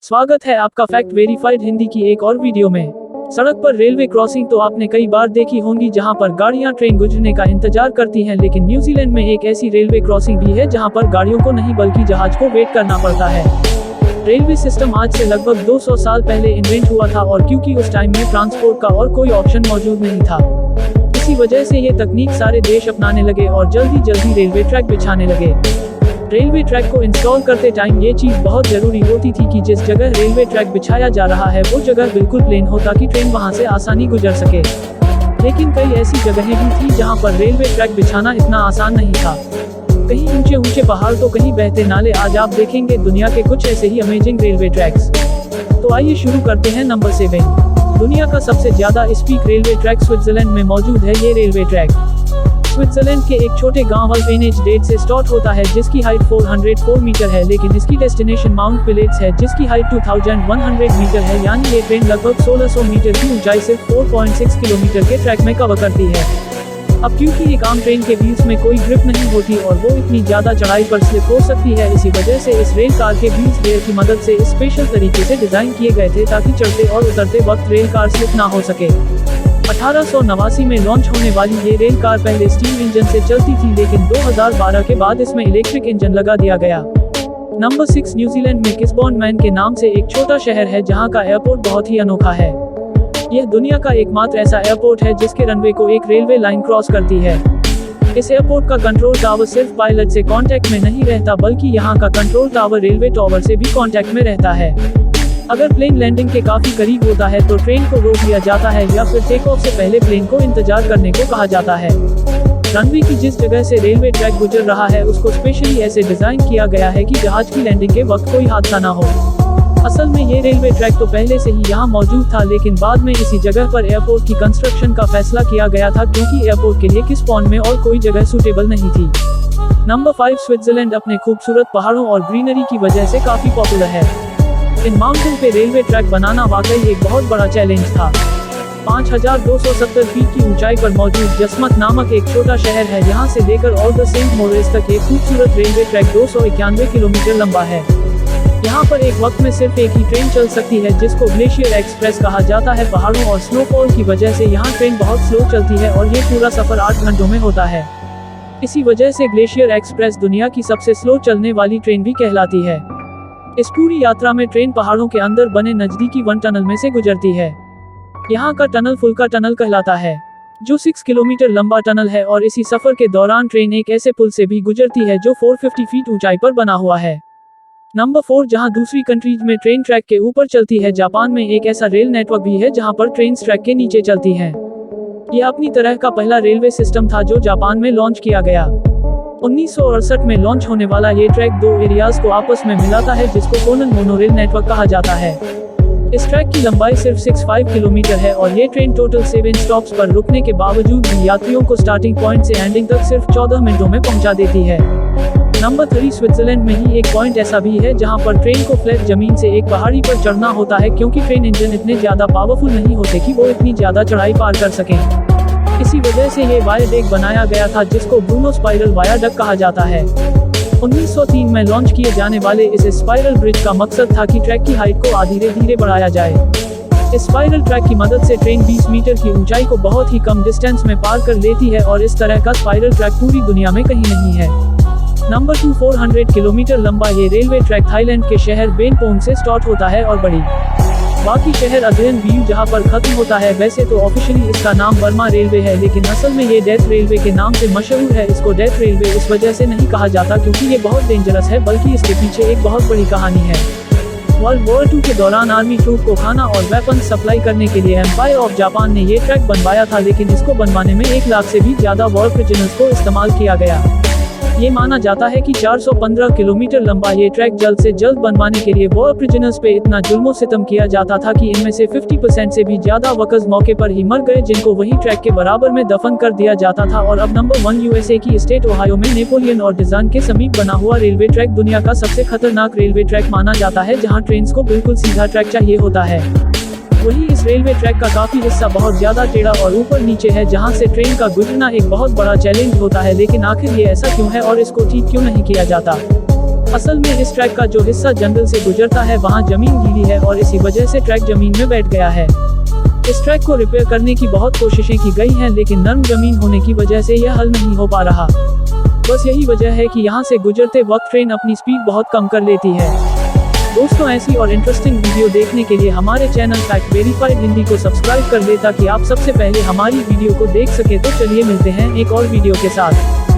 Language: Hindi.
स्वागत है आपका फैक्ट वेरीफाइड हिंदी की एक और वीडियो में। सड़क पर रेलवे क्रॉसिंग तो आपने कई बार देखी होंगी जहां पर गाड़ियां ट्रेन गुजरने का इंतजार करती हैं, लेकिन न्यूजीलैंड में एक ऐसी रेलवे क्रॉसिंग भी है जहां पर गाड़ियों को नहीं बल्कि जहाज को वेट करना पड़ता है। रेलवे सिस्टम आज से लगभग 200 साल पहले इन्वेंट हुआ था और क्योंकि उस टाइम में ट्रांसपोर्ट का और कोई ऑप्शन मौजूद नहीं था, इसी वजह से ये तकनीक सारे देश अपनाने लगे और जल्दी रेलवे ट्रैक बिछाने लगे। रेलवे ट्रैक को इंस्टॉल करते टाइम ये चीज बहुत जरूरी होती थी कि जिस जगह रेलवे ट्रैक बिछाया जा रहा है वो जगह बिल्कुल प्लेन हो ताकि ट्रेन वहां से आसानी गुजर सके। लेकिन कई ऐसी जगहें भी थी जहां पर रेलवे ट्रैक बिछाना इतना आसान नहीं था। कहीं ऊंचे ऊंचे पहाड़ तो कहीं बहते नाले। आज आप देखेंगे दुनिया के कुछ ऐसे ही अमेजिंग रेलवे ट्रैक्स। तो आइए शुरू करते हैं। नंबर 7, दुनिया का सबसे ज्यादा स्पीड रेलवे ट्रैक स्विट्जरलैंड में मौजूद है। ये रेलवे ट्रैक स्विट्जरलैंड के एक छोटे गांव अल्पेनेज से स्टार्ट होता है जिसकी हाइट 404 मीटर है, लेकिन इसकी डेस्टिनेशन माउंट पिलेट्स है जिसकी हाइट 2100 मीटर है। यानी ये ट्रेन लगभग 1600 मीटर की ऊंचाई से 4.6 किलोमीटर के ट्रैक में कवर करती है। अब क्योंकि एक आम ट्रेन के व्हील्स में कोई ग्रिप नहीं होती और वो इतनी ज्यादा चढ़ाई पर स्लिप हो सकती है, इसी वजह से इस रेल कार के व्हील्स गेयर की मदद से स्पेशल तरीके से डिजाइन किए गए थे ताकि चढ़ते और उतरते वक्त रेल कार स्लिप ना हो सके। 1889 में लॉन्च होने वाली ये रेल कार पहले स्टीम इंजन से चलती थी, लेकिन 2012 के बाद इसमें इलेक्ट्रिक इंजन लगा दिया गया। नंबर 6, न्यूजीलैंड में किसबॉर्न मैन के नाम से एक छोटा शहर है जहां का एयरपोर्ट बहुत ही अनोखा है। यह दुनिया का एकमात्र ऐसा एयरपोर्ट है जिसके रनवे को एक रेलवे लाइन क्रॉस करती है। इस एयरपोर्ट का कंट्रोल टावर सिर्फ पायलट से कांटेक्ट में नहीं रहता, बल्कि यहाँ का कंट्रोल टावर रेलवे टावर से भी कांटेक्ट में रहता है। अगर प्लेन लैंडिंग के काफी करीब होता है तो ट्रेन को रोक लिया जाता है या फिर टेक ऑफ से पहले प्लेन को इंतजार करने को कहा जाता है। रनवे की जिस जगह से रेलवे ट्रैक गुजर रहा है उसको स्पेशली ऐसे डिजाइन किया गया है कि जहाज की लैंडिंग के वक्त कोई हादसा ना हो। असल में ये रेलवे ट्रैक तो पहले से ही यहाँ मौजूद था, लेकिन बाद में इसी जगह पर एयरपोर्ट की कंस्ट्रक्शन का फैसला किया गया था क्योंकि एयरपोर्ट के लिए किसबॉर्न में और कोई जगह सूटेबल नहीं थी। नंबर 5, स्विट्जरलैंड अपने खूबसूरत पहाड़ों और ग्रीनरी की वजह से काफी पॉपुलर है। इन माउंटेन पे रेलवे ट्रैक बनाना वाकई एक बहुत बड़ा चैलेंज था। 5270 फीट की ऊंचाई पर मौजूद जसमत नामक एक छोटा शहर है। यहाँ से लेकर ऑल द सेंट मोरिस तक एक खूबसूरत रेलवे ट्रैक 291 किलोमीटर लंबा है। यहाँ पर एक वक्त में सिर्फ एक ही ट्रेन चल सकती है जिसको ग्लेशियर एक्सप्रेस कहा जाता है। पहाड़ों और स्नोफॉल की वजह से यहाँ ट्रेन बहुत स्लो चलती है और ये पूरा सफर 8 घंटों में होता है। इसी वजह से ग्लेशियर एक्सप्रेस दुनिया की सबसे स्लो चलने वाली ट्रेन भी कहलाती है। इस पूरी यात्रा में ट्रेन पहाड़ों के अंदर बने नजदीकी वन टनल में से गुजरती है। यहाँ का टनल फुल्का टनल कहलाता है, जो 6 किलोमीटर लंबा टनल है और इसी सफर के दौरान ट्रेन एक ऐसे पुल से भी गुजरती है जो 450 फीट ऊंचाई पर बना हुआ है। नंबर 4, जहाँ दूसरी कंट्रीज में ट्रेन ट्रैक के ऊपर चलती है, जापान में एक ऐसा रेल नेटवर्क भी है जहाँ पर ट्रेन ट्रैक के नीचे चलती हैं। यह अपनी तरह का पहला रेलवे सिस्टम था जो जापान में लॉन्च किया गया। 1968 में लॉन्च होने वाला ये ट्रैक 2 एरियाज को आपस में मिलाता है जिसको कोनन मोनोरेल नेटवर्क कहा जाता है। इस ट्रैक की लंबाई सिर्फ 65 किलोमीटर है और ये ट्रेन टोटल 7 स्टॉप्स पर रुकने के बावजूद भी यात्रियों को स्टार्टिंग पॉइंट से एंडिंग तक सिर्फ 14 मिनटों में पहुंचा देती है। नंबर 3, स्विट्जरलैंड में ही एक पॉइंट ऐसा भी है जहां पर ट्रेन को फ्लैट जमीन से एक पहाड़ी पर चढ़ना होता है क्योंकि ट्रेन इंजन इतने ज्यादा पावरफुल नहीं होते कि वो इतनी ज्यादा चढ़ाई पार कर सकें। इसी वजह से ये वायाडक्ट बनाया गया था जिसको ब्रूनो स्पाइरल वायाडक्ट कहा जाता है। 1903 में लॉन्च किए जाने वाले इस स्पाइरल ब्रिज का मकसद था कि ट्रैक की हाइट को धीरे धीरे बढ़ाया जाए। इस स्पाइरल ट्रैक की मदद से ट्रेन 20 मीटर की ऊंचाई को बहुत ही कम डिस्टेंस में पार कर लेती है और इस तरह का स्पाइरल ट्रैक पूरी दुनिया में कहीं नहीं है। नंबर 2, 400 किलोमीटर लंबा ये रेलवे ट्रैक थाईलैंड के शहर बेनपोंग से स्टार्ट होता है और बड़ी बाकी शहर अग्रेन व्यू जहां पर खत्म होता है। वैसे तो ऑफिशियली इसका नाम बर्मा रेलवे है, लेकिन असल में ये डेथ रेलवे के नाम से मशहूर है। इसको डेथ रेलवे इस वजह से नहीं कहा जाता क्योंकि ये बहुत डेंजरस है, बल्कि इसके पीछे एक बहुत बड़ी कहानी है। वर्ल्ड वॉर 2 के दौरान आर्मी ट्रूप को खाना और वेपन सप्लाई करने के लिए एम्पायर ऑफ जापान ने ये ट्रैक बनवाया था, लेकिन इसको बनवाने में 1 लाख से भी ज्यादा वॉर प्रिजनर्स को इस्तेमाल किया गया। ये माना जाता है कि 415 किलोमीटर लंबा ये ट्रैक जल्द से जल्द बनवाने के लिए वॉर प्रिजनर्स पे इतना जुल्म सितम किया जाता था कि इनमें से 50% से भी ज्यादा वर्कर्स मौके पर ही मर गए, जिनको वही ट्रैक के बराबर में दफन कर दिया जाता था। और अब नंबर 1, यूएसए की स्टेट ओहायो में नेपोलियन और डिजाइन के समीप बना हुआ रेलवे ट्रैक दुनिया का सबसे खतरनाक रेलवे ट्रैक माना जाता है, जहाँ ट्रेन को बिल्कुल सीधा ट्रैक चाहिए होता है। वही इस रेलवे ट्रैक का काफी हिस्सा बहुत ज्यादा टेढ़ा और ऊपर नीचे है, जहां से ट्रेन का गुजरना एक बहुत बड़ा चैलेंज होता है। लेकिन आखिर ये ऐसा क्यों है और इसको ठीक क्यों नहीं किया जाता? असल में इस ट्रैक का जो हिस्सा जंगल से गुजरता है वहाँ जमीन गीली है और इसी वजह से ट्रैक जमीन में बैठ गया है। इस ट्रैक को रिपेयर करने की बहुत कोशिशें की गई हैं, लेकिन नरम जमीन होने की वजह से यह हल नहीं हो पा रहा। बस यही वजह है कि यहाँ से गुजरते वक्त ट्रेन अपनी स्पीड बहुत कम कर लेती है। दोस्तों, ऐसी और इंटरेस्टिंग वीडियो देखने के लिए हमारे चैनल फैक्ट वेरीफाइड हिंदी को सब्सक्राइब कर दे ताकि आप सबसे पहले हमारी वीडियो को देख सके। तो चलिए मिलते हैं एक और वीडियो के साथ।